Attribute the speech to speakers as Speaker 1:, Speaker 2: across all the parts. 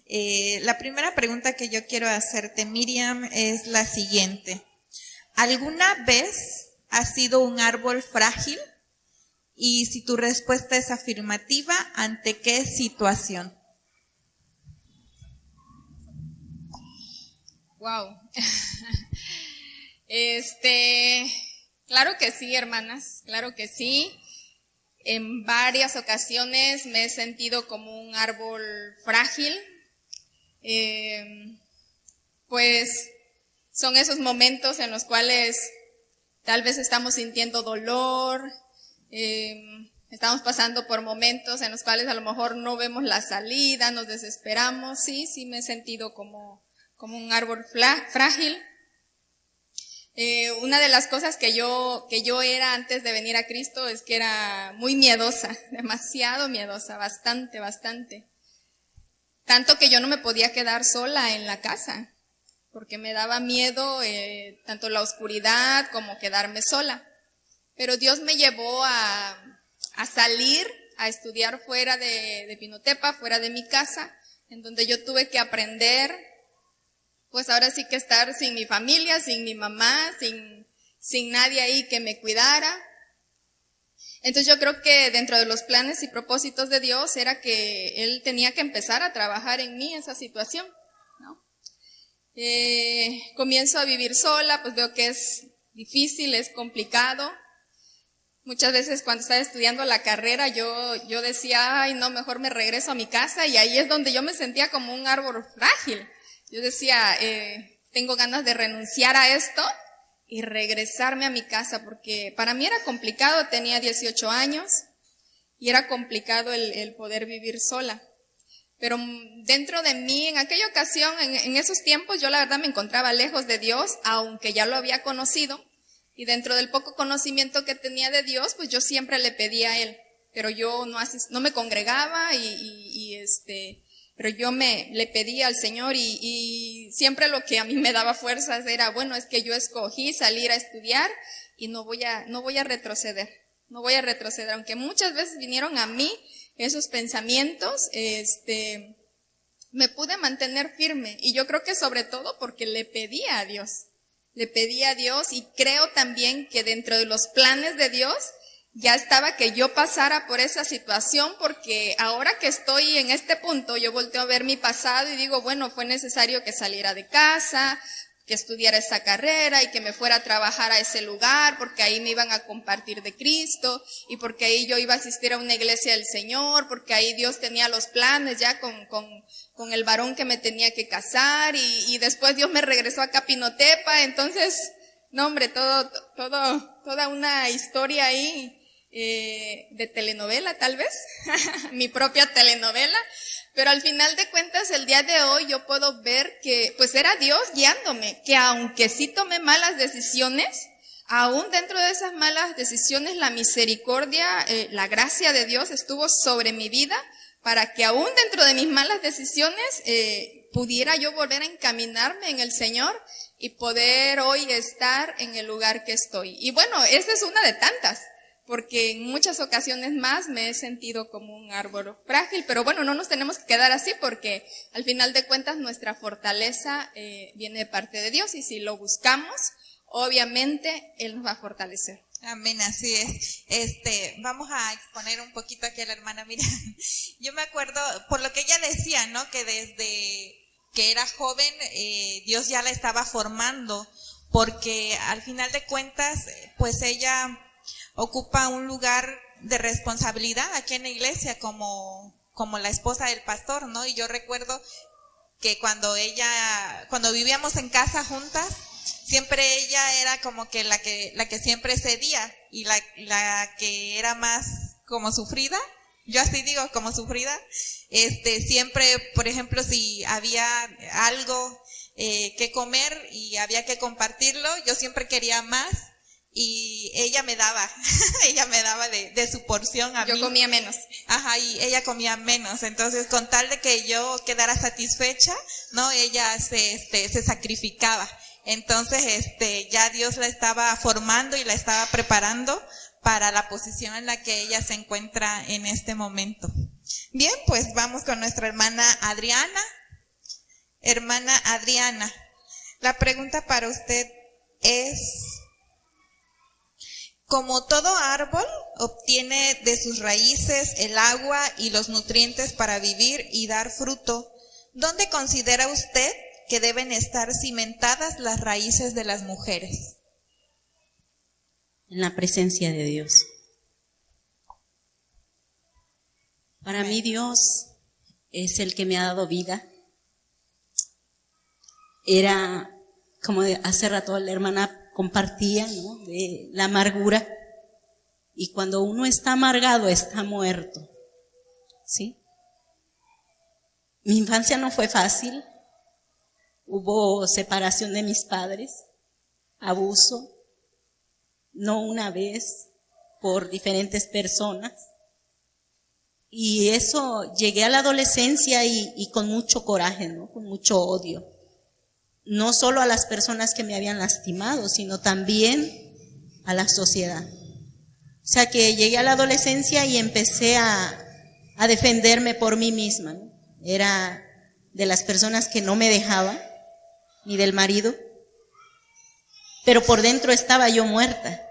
Speaker 1: La primera pregunta que yo quiero hacerte, Miriam, es la siguiente. ¿Alguna vez has sido un árbol frágil? Y si tu respuesta es afirmativa, ¿ante qué situación?
Speaker 2: Wow. Claro que sí, hermanas, claro que sí. En varias ocasiones me he sentido como un árbol frágil. Pues son esos momentos en los cuales tal vez estamos sintiendo dolor, estamos pasando por momentos en los cuales a lo mejor no vemos la salida, nos desesperamos. Sí, me he sentido como un árbol frágil. Una de las cosas que yo era antes de venir a Cristo es que era muy miedosa, demasiado miedosa, bastante. Tanto que yo no me podía quedar sola en la casa, porque me daba miedo tanto la oscuridad como quedarme sola. Pero Dios me llevó a salir, a estudiar fuera de Pinotepa, fuera de mi casa, en donde yo tuve que aprender, pues ahora sí que estar sin mi familia, sin mi mamá, sin nadie ahí que me cuidara. Entonces yo creo que dentro de los planes y propósitos de Dios era que Él tenía que empezar a trabajar en mí esa situación, ¿no? Comienzo a vivir sola, pues veo que es difícil, es complicado. Muchas veces cuando estaba estudiando la carrera yo decía, ay no, mejor me regreso a mi casa, y ahí es donde yo me sentía como un árbol frágil. Yo decía, tengo ganas de renunciar a esto y regresarme a mi casa, porque para mí era complicado, tenía 18 años y era complicado el poder vivir sola. Pero dentro de mí, en aquella ocasión, en esos tiempos, yo la verdad me encontraba lejos de Dios, aunque ya lo había conocido, y dentro del poco conocimiento que tenía de Dios, pues yo siempre le pedía a Él, pero yo no me congregaba pero yo le pedía al Señor y siempre lo que a mí me daba fuerzas era, bueno, es que yo escogí salir a estudiar y no voy a retroceder, aunque muchas veces vinieron a mí esos pensamientos, me pude mantener firme, y yo creo que sobre todo porque le pedía a Dios, y creo también que dentro de los planes de Dios ya estaba que yo pasara por esa situación, porque ahora que estoy en este punto, yo volteo a ver mi pasado y digo, bueno, fue necesario que saliera de casa, que estudiara esa carrera y que me fuera a trabajar a ese lugar, porque ahí me iban a compartir de Cristo, y porque ahí yo iba a asistir a una iglesia del Señor, porque ahí Dios tenía los planes ya con el varón que me tenía que casar, y después Dios me regresó acá a Pinotepa. Entonces, no hombre, toda una historia ahí, de telenovela tal vez, mi propia telenovela, pero al final de cuentas el día de hoy yo puedo ver que pues era Dios guiándome, que aunque sí tomé malas decisiones, aún dentro de esas malas decisiones la misericordia, la gracia de Dios estuvo sobre mi vida, para que aún dentro de mis malas decisiones pudiera yo volver a encaminarme en el Señor y poder hoy estar en el lugar que estoy. Y bueno, esa es una de tantas, porque en muchas ocasiones más me he sentido como un árbol frágil, pero bueno, no nos tenemos que quedar así, porque al final de cuentas nuestra fortaleza viene de parte de Dios, y si lo buscamos, obviamente Él nos va a fortalecer.
Speaker 1: Amén, así es. Vamos a exponer un poquito aquí a la hermana. Mira, yo me acuerdo, por lo que ella decía, ¿no? Que desde que era joven, Dios ya la estaba formando, porque al final de cuentas, pues ella ocupa un lugar de responsabilidad aquí en la iglesia como la esposa del pastor, ¿no? Y yo recuerdo que cuando vivíamos en casa juntas, siempre ella era como que la que siempre cedía, y la que era más como sufrida, yo así digo, como sufrida, siempre, por ejemplo, si había algo que comer y había que compartirlo, yo siempre quería más, y ella me daba de su porción a mí.
Speaker 2: Yo comía menos.
Speaker 1: Ajá, y ella comía menos. Entonces, con tal de que yo quedara satisfecha, ¿no? Ella se sacrificaba. Entonces, ya Dios la estaba formando y la estaba preparando para la posición en la que ella se encuentra en este momento. Bien, pues vamos con nuestra hermana Adriana. Hermana Adriana, la pregunta para usted es, como todo árbol obtiene de sus raíces el agua y los nutrientes para vivir y dar fruto, ¿dónde considera usted que deben estar cimentadas las raíces de las mujeres?
Speaker 3: En la presencia de Dios. Para mí Dios es el que me ha dado vida. Era, como hace rato la hermana compartía, ¿no?, de la amargura. Y cuando uno está amargado, está muerto. ¿Sí? Mi infancia no fue fácil. Hubo separación de mis padres, abuso, no una vez, por diferentes personas. Y eso, llegué a la adolescencia y con mucho coraje, ¿no?, con mucho odio. No solo a las personas que me habían lastimado, sino también a la sociedad. O sea que llegué a la adolescencia y empecé a defenderme por mí misma, ¿no? Era de las personas que no me dejaba, ni del marido, pero por dentro estaba yo muerta.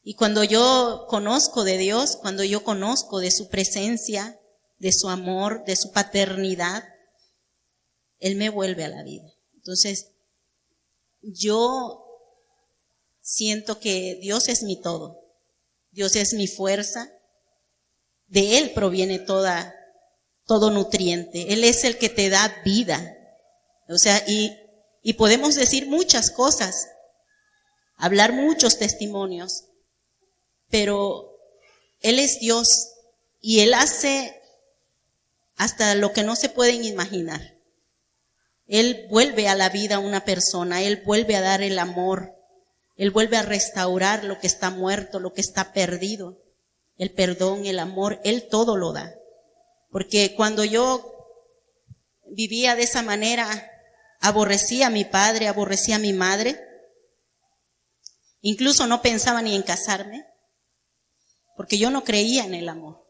Speaker 3: Y cuando yo conozco de Dios, cuando yo conozco de su presencia, de su amor, de su paternidad, Él me vuelve a la vida. Entonces, yo siento que Dios es mi todo. Dios es mi fuerza. De Él proviene todo nutriente. Él es el que te da vida. O sea, y podemos decir muchas cosas, hablar muchos testimonios, pero Él es Dios y Él hace hasta lo que no se pueden imaginar. Él vuelve a la vida a una persona, Él vuelve a dar el amor, Él vuelve a restaurar lo que está muerto, lo que está perdido, el perdón, el amor, Él todo lo da. Porque cuando yo vivía de esa manera, aborrecía a mi padre, aborrecía a mi madre, incluso no pensaba ni en casarme, porque yo no creía en el amor.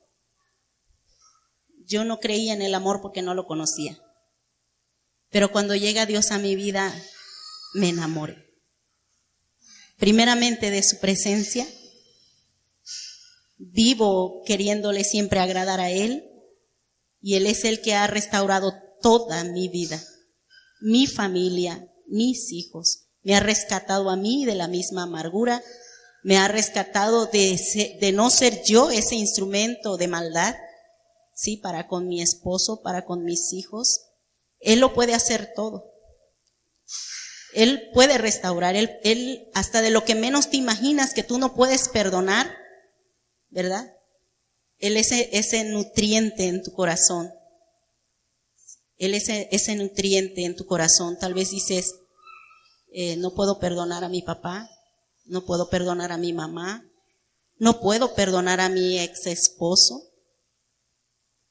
Speaker 3: Yo no creía en el amor porque no lo conocía. Pero cuando llega Dios a mi vida, me enamoré. Primeramente de su presencia, vivo queriéndole siempre agradar a Él, y Él es el que ha restaurado toda mi vida, mi familia, mis hijos. Me ha rescatado a mí de la misma amargura, me ha rescatado de no ser yo ese instrumento de maldad, sí, para con mi esposo, para con mis hijos. Él lo puede hacer todo. Él puede restaurar, él hasta de lo que menos te imaginas que tú no puedes perdonar, ¿verdad? Él es ese nutriente en tu corazón. Él es ese nutriente en tu corazón. Tal vez dices, no puedo perdonar a mi papá, no puedo perdonar a mi mamá, no puedo perdonar a mi ex esposo,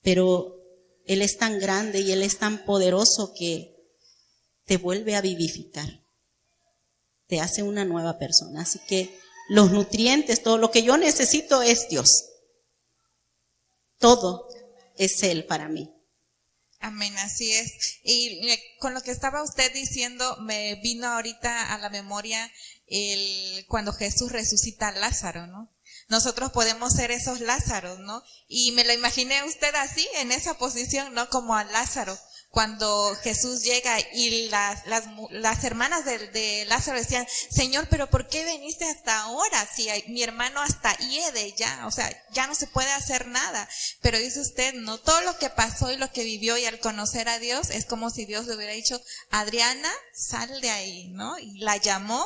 Speaker 3: pero Él es tan grande y Él es tan poderoso que te vuelve a vivificar, te hace una nueva persona. Así que los nutrientes, todo lo que yo necesito es Dios. Todo es Él para mí.
Speaker 1: Amén, así es. Y con lo que estaba usted diciendo, me vino ahorita a la memoria cuando Jesús resucita a Lázaro, ¿no? Nosotros podemos ser esos Lázaros, ¿no? Y me lo imaginé a usted así, en esa posición, ¿no? Como a Lázaro. Cuando Jesús llega y las hermanas de Lázaro decían, Señor, pero ¿por qué viniste hasta ahora? Si mi hermano hasta hiede ya, o sea, ya no se puede hacer nada. Pero dice usted, no, todo lo que pasó y lo que vivió y al conocer a Dios, es como si Dios le hubiera dicho, Adriana, sal de ahí, ¿no? Y la llamó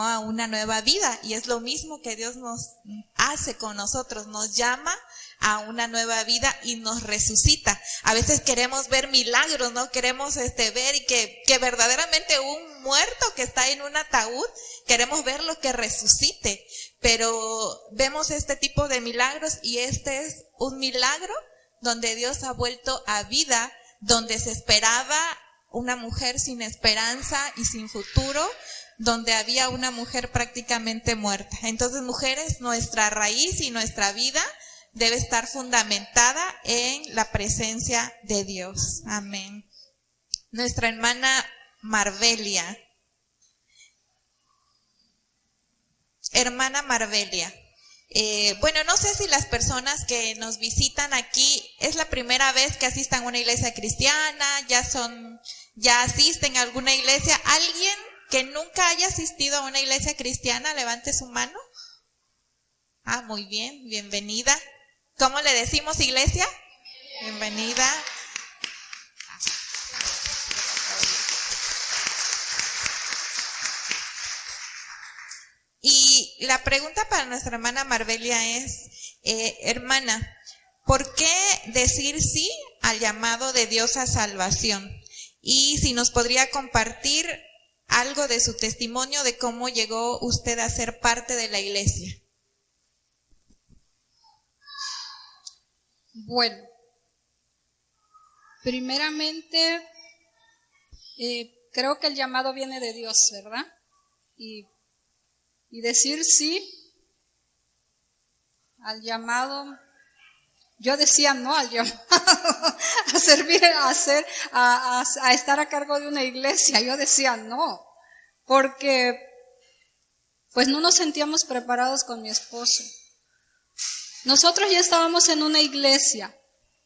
Speaker 1: a una nueva vida. Y es lo mismo que Dios nos hace con nosotros, nos llama a una nueva vida y nos resucita. A veces queremos ver milagros, ¿no? Queremos ver y que verdaderamente un muerto que está en un ataúd, queremos verlo que resucite. Pero vemos este tipo de milagros y este es un milagro donde Dios ha vuelto a vida, donde se esperaba una mujer sin esperanza y sin futuro, donde había una mujer prácticamente muerta. Entonces, mujeres, nuestra raíz y nuestra vida debe estar fundamentada en la presencia de Dios. Amén. Nuestra hermana Marbelia. Hermana Marbelia. Bueno, no sé si las personas que nos visitan aquí es la primera vez que asistan a una iglesia cristiana, ya asisten a alguna iglesia. ¿Alguien que nunca haya asistido a una iglesia cristiana, levante su mano? Ah, muy bien, bienvenida. ¿Cómo le decimos, iglesia? Bienvenida. Y la pregunta para nuestra hermana Marbelia es, hermana, ¿por qué decir sí al llamado de Dios a salvación? Y si nos podría compartir algo de su testimonio de cómo llegó usted a ser parte de la iglesia.
Speaker 4: Bueno, primeramente, creo que el llamado viene de Dios, ¿verdad? Y decir sí al llamado, yo decía no al llamado, a servir, a estar a cargo de una iglesia, yo decía no, porque pues no nos sentíamos preparados con mi esposo. Nosotros ya estábamos en una iglesia,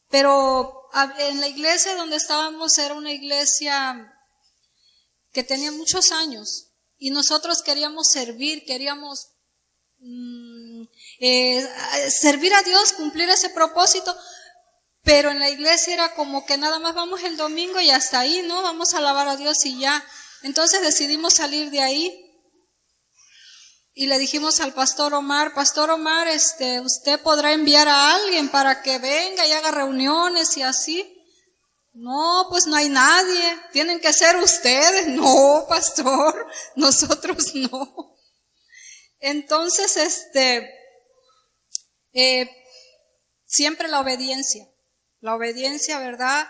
Speaker 4: pero en la iglesia donde estábamos era una iglesia que tenía muchos años. Y nosotros queríamos servir, queríamos servir a Dios, cumplir ese propósito, pero en la iglesia era como que nada más vamos el domingo y hasta ahí, ¿no? Vamos a alabar a Dios y ya. Entonces decidimos salir de ahí y le dijimos al Pastor Omar, usted podrá enviar a alguien para que venga y haga reuniones y así. No, pues no hay nadie, tienen que ser ustedes. No, pastor, nosotros no. Entonces, siempre la obediencia, ¿verdad?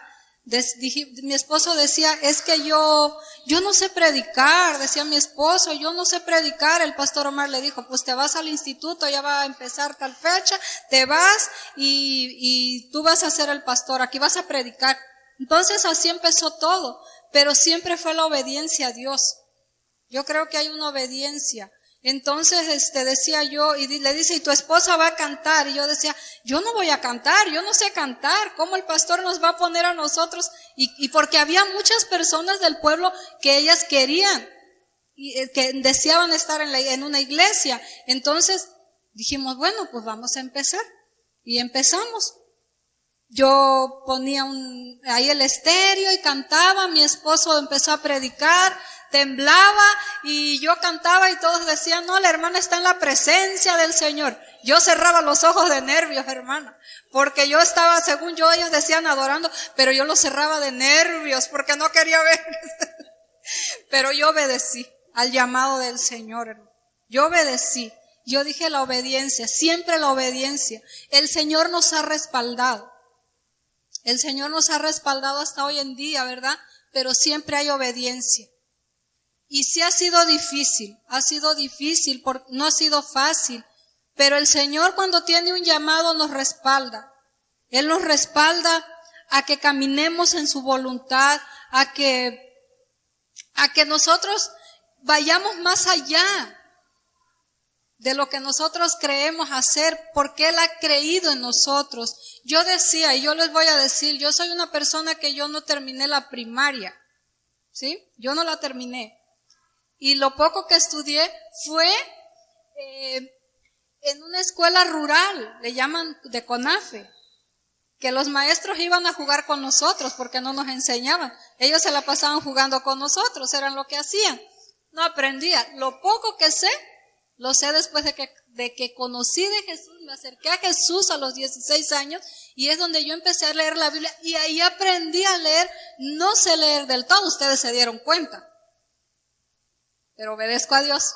Speaker 4: Mi esposo decía, es que yo no sé predicar, decía mi esposo, yo no sé predicar. El pastor Omar le dijo, pues te vas al instituto, ya va a empezar tal fecha, te vas y tú vas a ser el pastor, aquí vas a predicar. Entonces así empezó todo, pero siempre fue la obediencia a Dios. Yo creo que hay una obediencia. Entonces decía yo, y le dice, ¿y tu esposa va a cantar? Y yo decía, yo no voy a cantar, yo no sé cantar, ¿cómo el pastor nos va a poner a nosotros? Y porque había muchas personas del pueblo que ellas querían, que deseaban estar en una iglesia. Entonces dijimos, bueno, pues vamos a empezar. Y empezamos. Yo ponía ahí el estéreo y cantaba, mi esposo empezó a predicar, temblaba y yo cantaba y todos decían, no, la hermana está en la presencia del Señor. Yo cerraba los ojos de nervios, hermana, porque yo estaba, según yo, ellos decían adorando, pero yo los cerraba de nervios porque no quería ver. Pero yo obedecí al llamado del Señor, hermano. Yo obedecí. Yo dije la obediencia, siempre la obediencia. El Señor nos ha respaldado. El Señor nos ha respaldado hasta hoy en día, ¿verdad? Pero siempre hay obediencia. Y sí ha sido difícil, no ha sido fácil. Pero el Señor cuando tiene un llamado nos respalda. Él nos respalda a que caminemos en su voluntad, a que nosotros vayamos más allá de lo que nosotros creemos hacer, porque Él ha creído en nosotros. Yo decía, y yo les voy a decir, yo soy una persona que yo no terminé la primaria, ¿sí? Yo no la terminé. Y lo poco que estudié fue en una escuela rural, le llaman de CONAFE, que los maestros iban a jugar con nosotros porque no nos enseñaban. Ellos se la pasaban jugando con nosotros, eran lo que hacían. No aprendía. Lo poco que sé, lo sé después de que conocí de Jesús, me acerqué a Jesús a los 16 años y es donde yo empecé a leer la Biblia y ahí aprendí a leer. No sé leer del todo, ustedes se dieron cuenta, pero obedezco a Dios.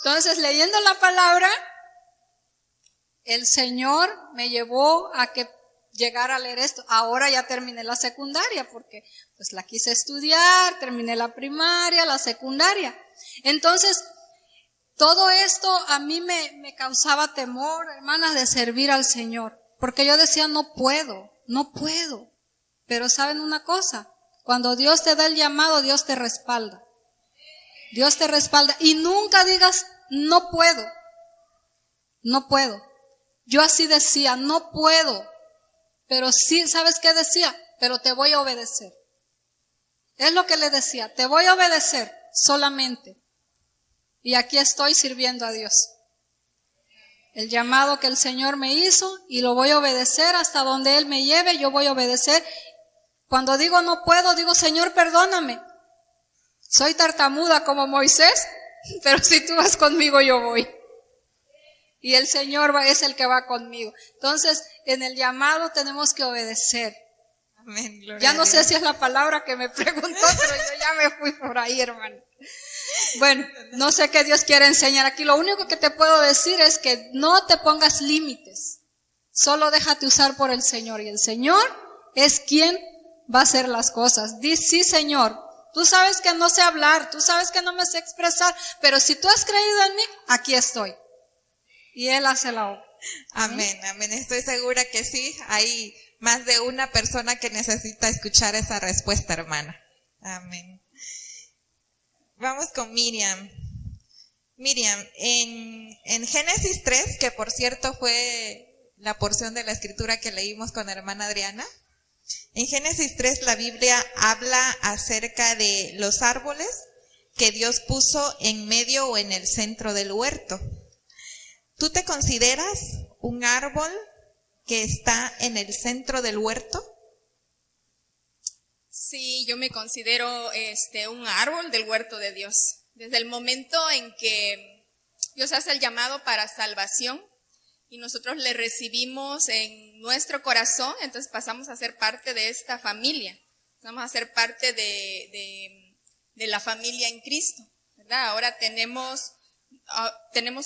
Speaker 4: Entonces, leyendo la palabra, el Señor me llevó a que llegara a leer esto. Ahora ya terminé la secundaria porque pues la quise estudiar, terminé la primaria, la secundaria. Entonces, Todo esto a mí me causaba temor, hermanas, de servir al Señor, porque yo decía, no puedo. Pero ¿saben una cosa? Cuando Dios te da el llamado, Dios te respalda. Dios te respalda. Y nunca digas, no puedo. Yo así decía, no puedo. Pero sí, ¿sabes qué decía? Pero te voy a obedecer. Es lo que le decía, te voy a obedecer solamente. Y aquí estoy sirviendo a Dios. El llamado que el Señor me hizo y lo voy a obedecer hasta donde Él me lleve, yo voy a obedecer. Cuando digo no puedo, digo, Señor, perdóname. Soy tartamuda como Moisés, pero si tú vas conmigo, yo voy. Y el Señor es el que va conmigo. Entonces, en el llamado tenemos que obedecer.
Speaker 1: Amén, gloria
Speaker 4: Ya
Speaker 1: a
Speaker 4: no
Speaker 1: Dios.
Speaker 4: sé si es la palabra que me preguntó, pero yo ya me fui por ahí, hermano. Bueno, no sé qué Dios quiere enseñar aquí. Lo único que te puedo decir es que no te pongas límites. Solo déjate usar por el Señor. Y el Señor es quien va a hacer las cosas. Di, sí, Señor. Tú sabes que no sé hablar, tú sabes que no me sé expresar, pero si tú has creído en mí, aquí estoy. Y Él hace la obra.
Speaker 1: Amén, amén. Estoy segura que sí. Hay más de una persona que necesita escuchar esa respuesta, hermana. Amén. Vamos con Miriam. Miriam, en Génesis 3, que por cierto fue la porción de la escritura que leímos con la hermana Adriana, en Génesis 3 la Biblia habla acerca de los árboles que Dios puso en medio o en el centro del huerto. ¿Tú te consideras un árbol que está en el centro del huerto?
Speaker 2: Sí, yo me considero un árbol del huerto de Dios. Desde el momento en que Dios hace el llamado para salvación y nosotros le recibimos en nuestro corazón, entonces pasamos a ser parte de esta familia. Vamos a ser parte de la familia en Cristo, ¿verdad? Ahora tenemos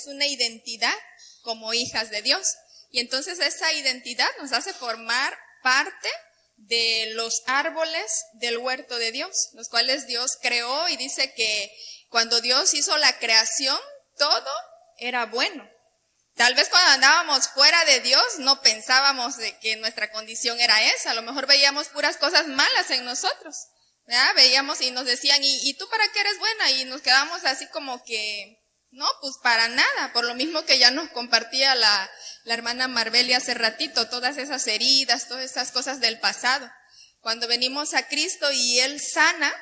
Speaker 2: una identidad como hijas de Dios. Y entonces esa identidad nos hace formar parte de los árboles del huerto de Dios, los cuales Dios creó, y dice que cuando Dios hizo la creación, todo era bueno. Tal vez cuando andábamos fuera de Dios no pensábamos de que nuestra condición era esa, a lo mejor veíamos puras cosas malas en nosotros, ¿verdad? Veíamos y nos decían, ¿y tú para qué eres buena? Y nos quedamos así como que, no, pues para nada, por lo mismo que ya nos compartía la hermana Marbeli hace ratito, todas esas heridas, todas esas cosas del pasado. Cuando venimos a Cristo y Él sana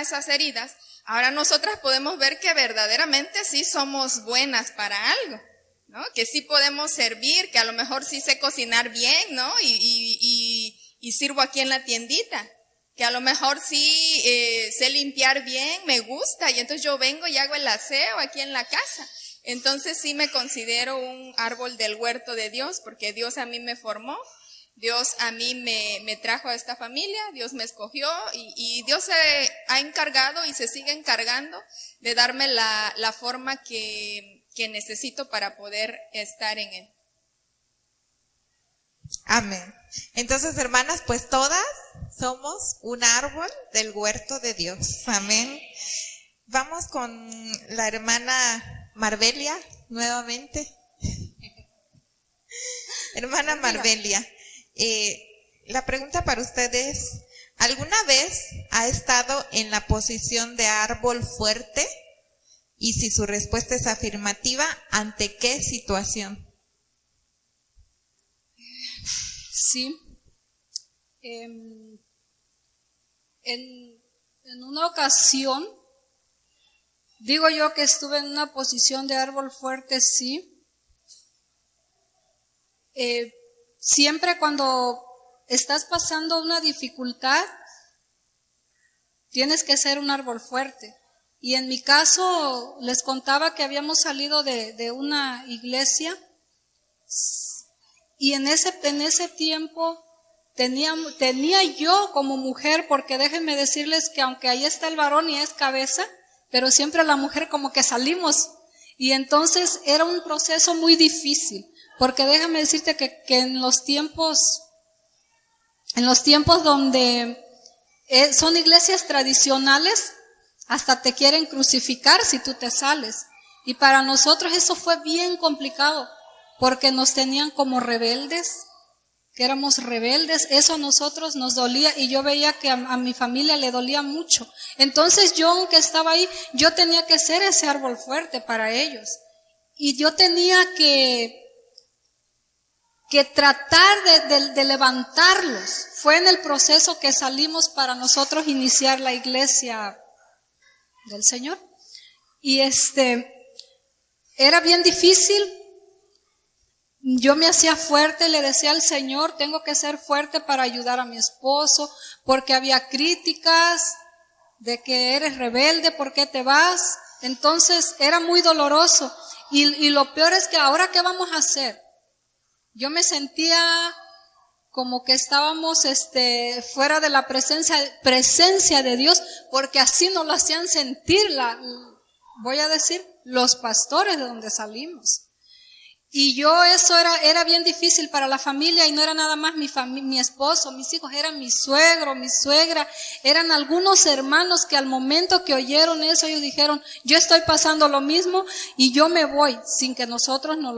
Speaker 2: esas heridas, ahora nosotras podemos ver que verdaderamente sí somos buenas para algo, ¿no? Que sí podemos servir, que a lo mejor sí sé cocinar bien, ¿no? Y sirvo aquí en la tiendita. Que a lo mejor sí sé limpiar bien, me gusta, y entonces yo vengo y hago el aseo aquí en la casa. Entonces sí me considero un árbol del huerto de Dios, porque Dios a mí me formó, Dios a mí me trajo a esta familia, Dios me escogió, y Dios se ha encargado y se sigue encargando de darme la forma que necesito para poder estar en Él.
Speaker 1: Amén. Entonces, hermanas, pues todas somos un árbol del huerto de Dios. Amén. Vamos con la hermana Marbelia nuevamente. Hermana Marbelia, la pregunta para usted es, ¿alguna vez ha estado en la posición de árbol fuerte? Y si su respuesta es afirmativa, ¿ante qué situación?
Speaker 4: Sí. En una ocasión, digo yo que estuve en una posición de árbol fuerte, sí. Siempre cuando estás pasando una dificultad, tienes que ser un árbol fuerte. Y en mi caso, les contaba que habíamos salido de una iglesia, y en ese tiempo tenía yo como mujer, porque déjenme decirles que aunque ahí está el varón y es cabeza, pero siempre la mujer como que salimos. Y entonces era un proceso muy difícil, porque déjame decirte que en los tiempos donde son iglesias tradicionales, hasta te quieren crucificar si tú te sales. Y para nosotros eso fue bien complicado, porque nos tenían como rebeldes, que éramos rebeldes. Eso a nosotros nos dolía, y yo veía que a mi familia le dolía mucho. Entonces yo, aunque estaba ahí, yo tenía que ser ese árbol fuerte para ellos. Y yo tenía que tratar de levantarlos. Fue en el proceso que salimos para nosotros iniciar la iglesia del Señor. Y era bien difícil. Yo me hacía fuerte, le decía al Señor, tengo que ser fuerte para ayudar a mi esposo, porque había críticas de que eres rebelde, ¿por qué te vas? Entonces era muy doloroso. Y lo peor es que ahora, ¿qué vamos a hacer? Yo me sentía como que estábamos fuera de la presencia de Dios, porque así nos lo hacían sentir voy a decir, los pastores de donde salimos. Y eso era bien difícil para la familia, y no era nada más mi esposo, mis hijos, eran mi suegro, mi suegra, eran algunos hermanos que al momento que oyeron eso, ellos dijeron, yo estoy pasando lo mismo y yo me voy, sin que nosotros nos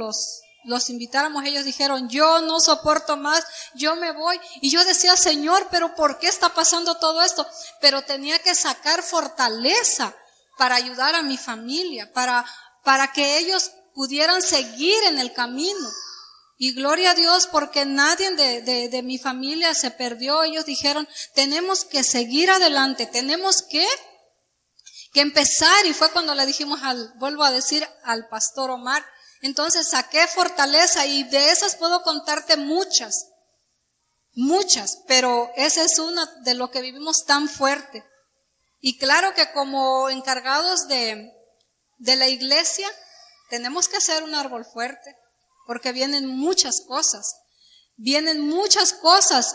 Speaker 4: los invitáramos. Ellos dijeron, yo no soporto más, yo me voy. Y yo decía, Señor, pero ¿por qué está pasando todo esto? Pero tenía que sacar fortaleza para ayudar a mi familia, para que ellos pudieran seguir en el camino. Y gloria a Dios, porque nadie de mi familia se perdió. Ellos dijeron, tenemos que seguir adelante, tenemos que empezar. Y fue cuando le dijimos vuelvo a decir, al pastor Omar. Entonces saqué fortaleza, y de esas puedo contarte muchas, pero esa es una de lo que vivimos tan fuerte. Y claro que como encargados de la iglesia, tenemos que ser un árbol fuerte, porque vienen muchas cosas,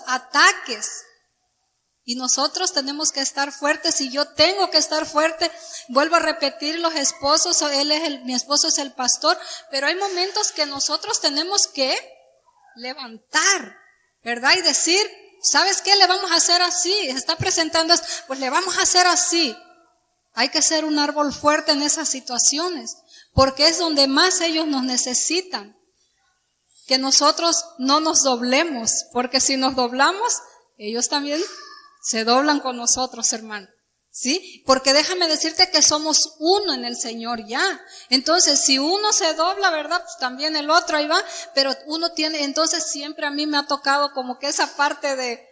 Speaker 4: ataques. Y nosotros tenemos que estar fuertes, y yo tengo que estar fuerte. Vuelvo a repetir, los esposos, mi esposo es el pastor, pero hay momentos que nosotros tenemos que levantar, ¿verdad? Y decir, ¿sabes qué? Le vamos a hacer así, se está presentando esto, pues le vamos a hacer así. Hay que ser un árbol fuerte en esas situaciones, porque es donde más ellos nos necesitan. Que nosotros no nos doblemos, porque si nos doblamos, ellos también se doblan con nosotros, hermano. ¿Sí? Porque déjame decirte que somos uno en el Señor ya. Entonces, si uno se dobla, ¿verdad? Pues también el otro ahí va, pero uno tiene, entonces siempre a mí me ha tocado como que esa parte de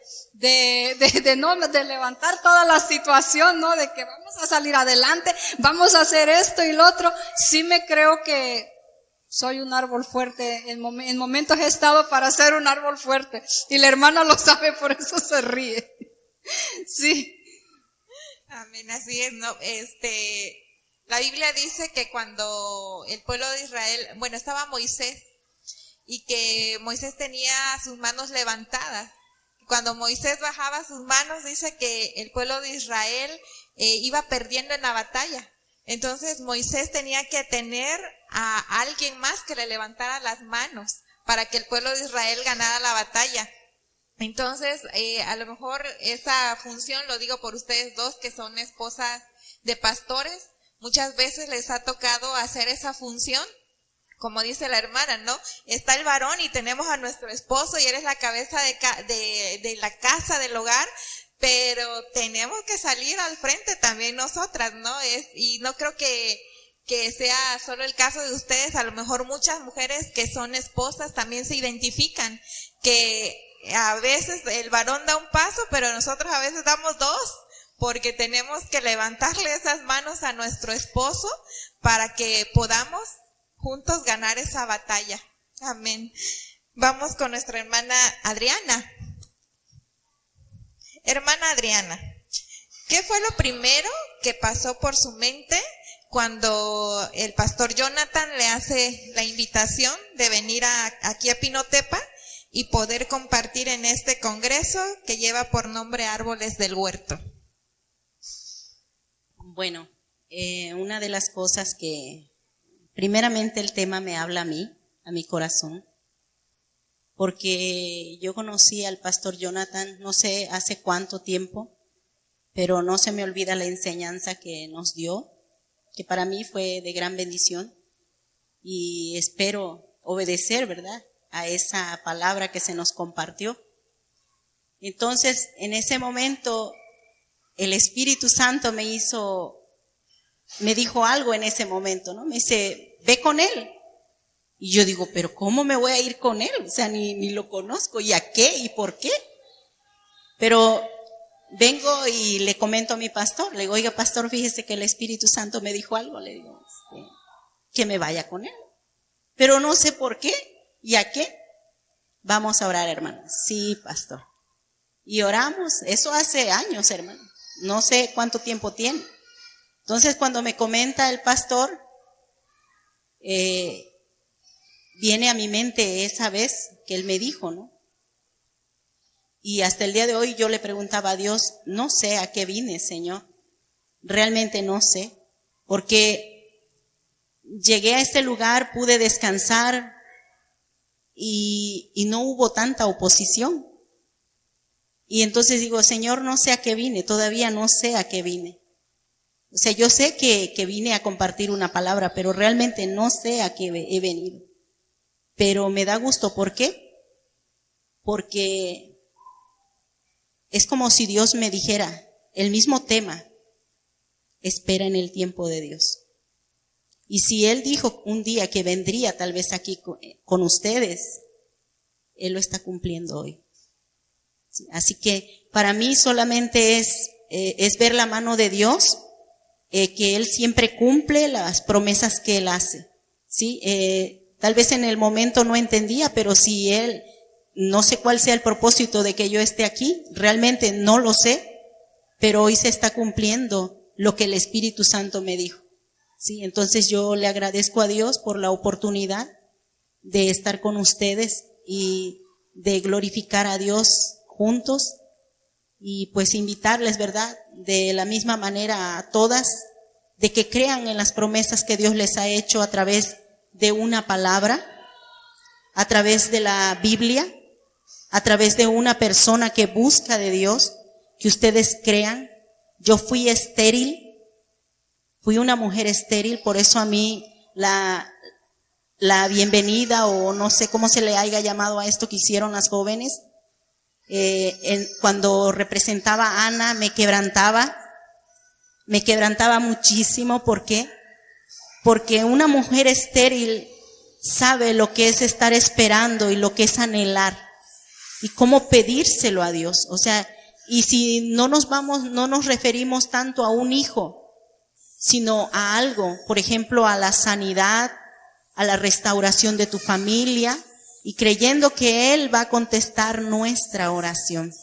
Speaker 4: levantar toda la situación, ¿no? De que vamos a salir adelante, vamos a hacer esto y lo otro. Sí me creo que soy un árbol fuerte. En momentos he estado para ser un árbol fuerte. Y la hermana lo sabe, por eso se ríe. Sí.
Speaker 1: Amén, así es, ¿no? La Biblia dice que cuando el pueblo de Israel, estaba Moisés, y que Moisés tenía sus manos levantadas. Cuando Moisés bajaba sus manos, dice que el pueblo de Israel iba perdiendo en la batalla. Entonces Moisés tenía que tener a alguien más que le levantara las manos para que el pueblo de Israel ganara la batalla. Entonces, a lo mejor esa función, lo digo por ustedes dos que son esposas de pastores, muchas veces les ha tocado hacer esa función, como dice la hermana, ¿no? Está el varón y tenemos a nuestro esposo y él es la cabeza de la casa, del hogar, pero tenemos que salir al frente también nosotras, ¿no? Y no creo que sea solo el caso de ustedes, a lo mejor muchas mujeres que son esposas también se identifican, que a veces el varón da un paso, pero nosotros a veces damos dos, porque tenemos que levantarle esas manos a nuestro esposo para que podamos juntos ganar esa batalla. Amén. Vamos con nuestra hermana Adriana. Hermana Adriana, ¿qué fue lo primero que pasó por su mente cuando el pastor Jonathan le hace la invitación de venir aquí a Pinotepa y poder compartir en este congreso que lleva por nombre Árboles del Huerto?
Speaker 3: Bueno, una de las cosas que primeramente el tema me habla a mí, a mi corazón, porque yo conocí al pastor Jonathan, no sé hace cuánto tiempo, pero no se me olvida la enseñanza que nos dio, que para mí fue de gran bendición y espero obedecer, ¿verdad?, a esa palabra que se nos compartió. Entonces, en ese momento, el Espíritu Santo me dijo algo en ese momento, ¿no? Me dice, ve con él. Y yo digo, pero ¿cómo me voy a ir con él? O sea, ni lo conozco. ¿Y a qué? ¿Y por qué? Pero vengo y le comento a mi pastor. Le digo, oiga, pastor, fíjese que el Espíritu Santo me dijo algo. Le digo, que me vaya con él. Pero no sé por qué. ¿Y a qué? Vamos a orar, hermanos. Sí, pastor. Y oramos. Eso hace años, hermano. No sé cuánto tiempo tiene. Entonces, cuando me comenta el pastor, viene a mi mente esa vez que él me dijo, ¿no? Y hasta el día de hoy yo le preguntaba a Dios, no sé a qué vine, Señor. Realmente no sé. Porque llegué a este lugar, pude descansar y no hubo tanta oposición. Y entonces digo, Señor, no sé a qué vine, todavía no sé a qué vine. O sea, yo sé que vine a compartir una palabra, pero realmente no sé a qué he venido. Pero me da gusto, ¿por qué? Porque es como si Dios me dijera el mismo tema, espera en el tiempo de Dios. Y si Él dijo un día que vendría tal vez aquí con ustedes, Él lo está cumpliendo hoy. Así que para mí solamente es ver la mano de Dios, que Él siempre cumple las promesas que Él hace. ¿Sí? Tal vez en el momento no entendía, pero si Él, no sé cuál sea el propósito de que yo esté aquí, realmente no lo sé, pero hoy se está cumpliendo lo que el Espíritu Santo me dijo. ¿Sí? Entonces yo le agradezco a Dios por la oportunidad de estar con ustedes y de glorificar a Dios juntos y pues invitarles, ¿verdad?, de la misma manera a todas, de que crean en las promesas que Dios les ha hecho a través de una palabra, a través de la Biblia, a través de una persona que busca de Dios, que ustedes crean. Yo fui estéril, fui una mujer estéril, por eso a mí la bienvenida, o no sé cómo se le haya llamado a esto que hicieron las jóvenes, cuando representaba a Ana, me quebrantaba muchísimo. ¿Por qué? Porque una mujer estéril sabe lo que es estar esperando y lo que es anhelar y cómo pedírselo a Dios. O sea, y si no nos referimos tanto a un hijo, sino a algo, por ejemplo, a la sanidad, a la restauración de tu familia, y creyendo que Él va a contestar nuestra oración,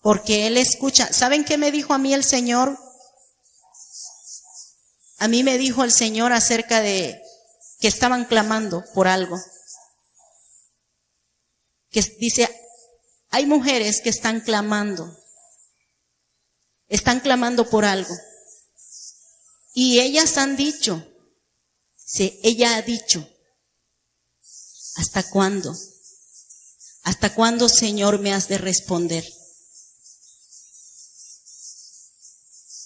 Speaker 3: porque Él escucha. ¿Saben qué me dijo a mí el Señor? A mí me dijo el Señor acerca de que estaban clamando por algo. Que dice, hay mujeres que están clamando por algo. Y ellas han dicho, sí, ella ha dicho, ¿hasta cuándo? ¿Hasta cuándo, Señor, me has de responder?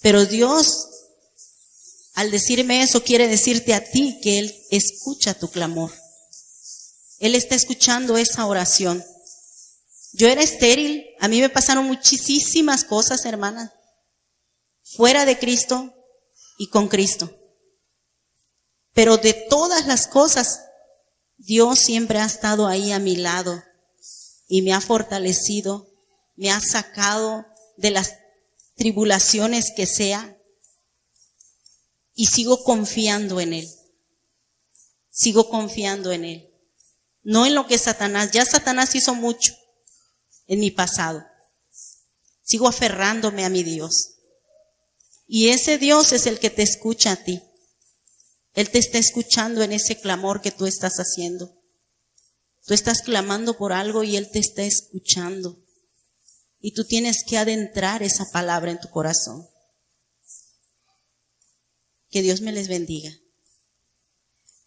Speaker 3: Pero Dios, al decirme eso, quiere decirte a ti que Él escucha tu clamor. Él está escuchando esa oración. Yo era estéril, a mí me pasaron muchísimas cosas, hermana, fuera de Cristo y con Cristo. Pero de todas las cosas, Dios siempre ha estado ahí a mi lado y me ha fortalecido, me ha sacado de las tribulaciones que sea, y sigo confiando en Él. Sigo confiando en Él. No en lo que Satanás, ya Satanás hizo mucho en mi pasado. Sigo aferrándome a mi Dios. Y ese Dios es el que te escucha a ti. Él te está escuchando en ese clamor que tú estás haciendo. Tú estás clamando por algo y Él te está escuchando. Y tú tienes que adentrar esa palabra en tu corazón. Que Dios me les bendiga.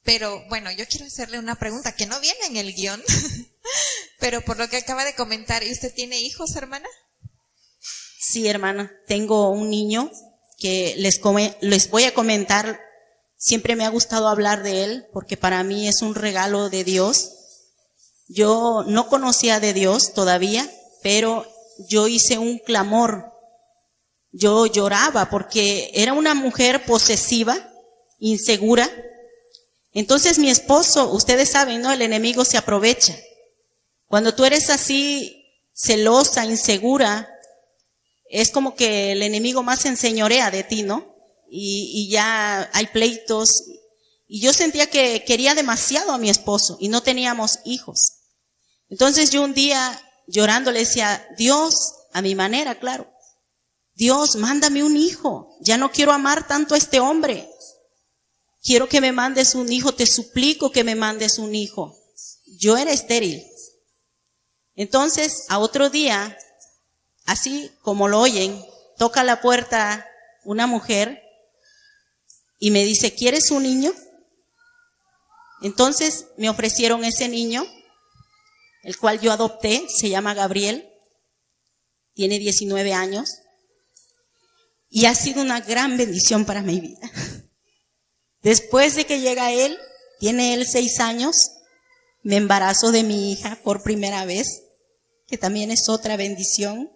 Speaker 1: Pero bueno, yo quiero hacerle una pregunta que no viene en el guión, pero por lo que acaba de comentar, ¿y usted tiene hijos, hermana?
Speaker 3: Sí, hermana, tengo un niño que les voy a comentar. Siempre me ha gustado hablar de él porque para mí es un regalo de Dios. Yo no conocía de Dios todavía, pero yo hice un clamor. Yo lloraba porque era una mujer posesiva, insegura. Entonces mi esposo, ustedes saben, ¿no? El enemigo se aprovecha. Cuando tú eres así, celosa, insegura, es como que el enemigo más se enseñorea de ti, ¿no? Y ya hay pleitos. Y yo sentía que quería demasiado a mi esposo y no teníamos hijos. Entonces yo un día llorando le decía, Dios, a mi manera, claro, Dios, mándame un hijo. Ya no quiero amar tanto a este hombre. Quiero que me mandes un hijo, te suplico que me mandes un hijo. Yo era estéril. Entonces, a otro día, así como lo oyen, toca la puerta una mujer y me dice, ¿quieres un niño? Entonces me ofrecieron ese niño, el cual yo adopté, se llama Gabriel, tiene 19 años y ha sido una gran bendición para mi vida. Después de que llega él, tiene él 6 años, me embarazo de mi hija por primera vez, que también es otra bendición.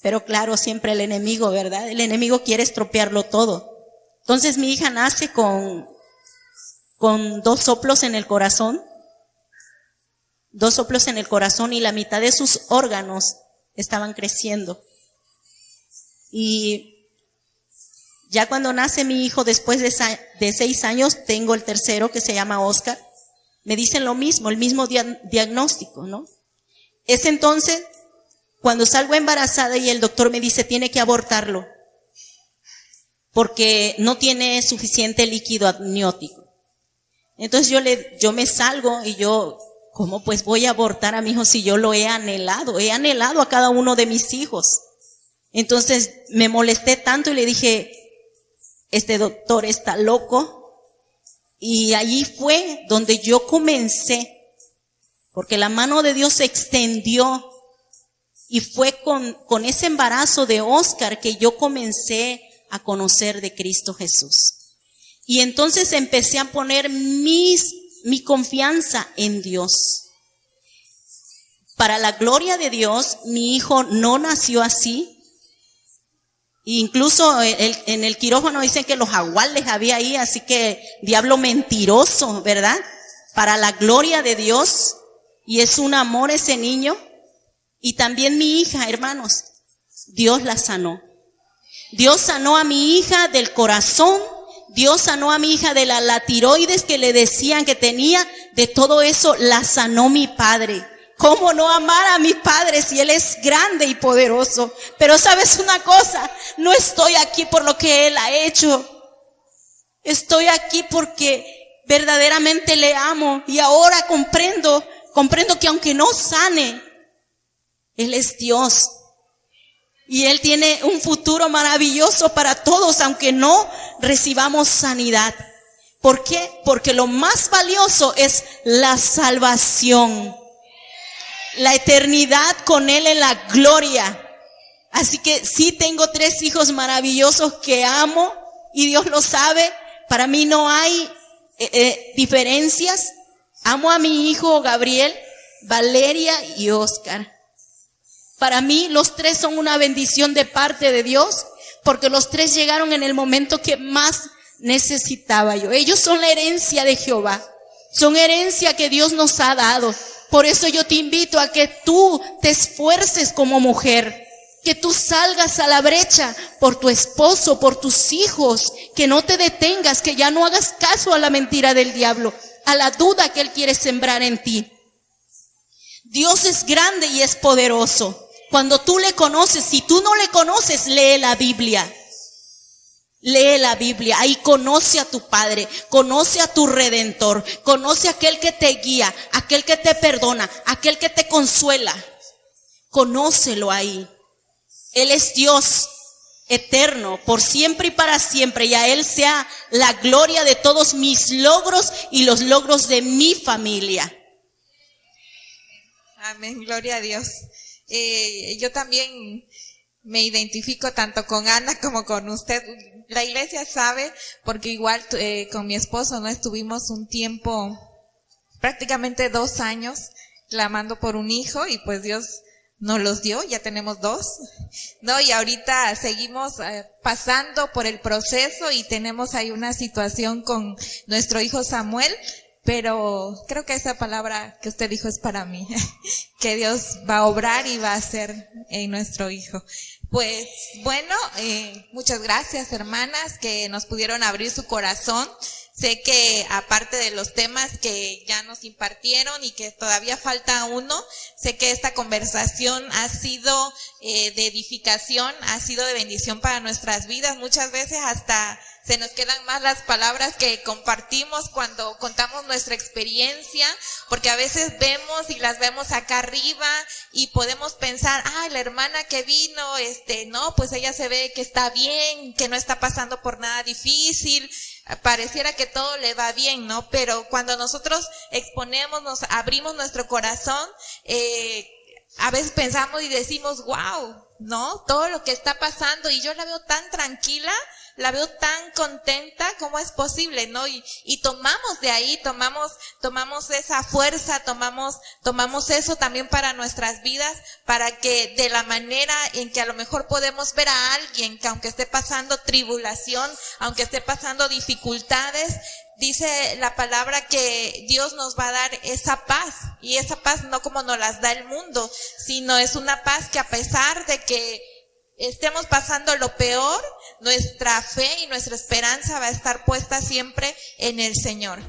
Speaker 3: Pero claro, siempre el enemigo, ¿verdad? El enemigo quiere estropearlo todo. Entonces mi hija nace con 2 soplos en el corazón. 2 soplos en el corazón y la mitad de sus órganos estaban creciendo. Y ya cuando nace mi hijo, después de 6 años, tengo el tercero que se llama Oscar. Me dicen lo mismo, el mismo diagnóstico, ¿no? Es entonces cuando salgo embarazada y el doctor me dice, tiene que abortarlo, porque no tiene suficiente líquido amniótico. Entonces yo me salgo y yo, ¿cómo pues voy a abortar a mi hijo si yo lo he anhelado? He anhelado a cada uno de mis hijos. Entonces me molesté tanto y le dije, este doctor está loco. Y allí fue donde yo comencé, porque la mano de Dios se extendió y fue con ese embarazo de Oscar que yo comencé a conocer de Cristo Jesús. Y entonces empecé a poner mi confianza en Dios. Para la gloria de Dios, mi hijo no nació así. Incluso en el quirófano dicen que los jaguares había ahí, así que diablo mentiroso, ¿verdad? Para la gloria de Dios, y es un amor ese niño. Y también mi hija, hermanos, Dios la sanó. Dios sanó a mi hija del corazón, Dios sanó a mi hija de la tiroides que le decían que tenía, de todo eso la sanó mi Padre. ¿Cómo no amar a mi Padre si Él es grande y poderoso? Pero ¿sabes una cosa? No estoy aquí por lo que Él ha hecho. Estoy aquí porque verdaderamente le amo y ahora comprendo que aunque no sane, Él es Dios. Y Él tiene un futuro maravilloso para todos, aunque no recibamos sanidad. ¿Por qué? Porque lo más valioso es la salvación. La eternidad con Él en la gloria. Así que sí tengo 3 hijos maravillosos que amo y Dios lo sabe. Para mí no hay diferencias. Amo a mi hijo Gabriel, Valeria y Oscar. Para mí los 3 son una bendición de parte de Dios, porque los 3 llegaron en el momento que más necesitaba yo. Ellos son la herencia de Jehová. Son herencia que Dios nos ha dado. Por eso yo te invito a que tú te esfuerces como mujer, que tú salgas a la brecha por tu esposo, por tus hijos, que no te detengas, que ya no hagas caso a la mentira del diablo, a la duda que él quiere sembrar en ti. Dios es grande y es poderoso. Cuando tú le conoces, si tú no le conoces, lee la Biblia. Lee la Biblia, ahí conoce a tu Padre, conoce a tu Redentor, conoce a aquel que te guía, aquel que te perdona, aquel que te consuela. Conócelo ahí. Él es Dios eterno, por siempre y para siempre, y a Él sea la gloria de todos mis logros y los logros de mi familia.
Speaker 1: Amén, gloria a Dios. Yo también Me identifico tanto con Ana como con usted. La iglesia sabe, porque igual con mi esposo no estuvimos un tiempo, prácticamente 2 años, clamando por un hijo, y pues Dios nos los dio, ya tenemos 2, ¿no? Y ahorita seguimos pasando por el proceso y tenemos ahí una situación con nuestro hijo Samuel, pero creo que esa palabra que usted dijo es para mí, que Dios va a obrar y va a hacer en nuestro hijo. Pues bueno, muchas gracias, hermanas, que nos pudieron abrir su corazón. Sé que aparte de los temas que ya nos impartieron y que todavía falta uno, sé que esta conversación ha sido de edificación, ha sido de bendición para nuestras vidas. Muchas veces hasta se nos quedan más las palabras que compartimos cuando contamos nuestra experiencia, porque a veces vemos y las vemos acá arriba y podemos pensar, la hermana que vino, no, pues ella se ve que está bien, que no está pasando por nada difícil, pareciera que todo le va bien, ¿no? Pero cuando nosotros exponemos, nos abrimos nuestro corazón, a veces pensamos y decimos, wow, ¿no? Todo lo que está pasando, y yo la veo tan tranquila, la veo tan contenta, ¿cómo es posible, no? Y tomamos de ahí, tomamos esa fuerza, tomamos eso también para nuestras vidas, para que de la manera en que a lo mejor podemos ver a alguien que aunque esté pasando tribulación, aunque esté pasando dificultades, dice la palabra que Dios nos va a dar esa paz, y esa paz no como nos las da el mundo, sino es una paz que a pesar de que estemos pasando lo peor, nuestra fe y nuestra esperanza va a estar puesta siempre en el Señor.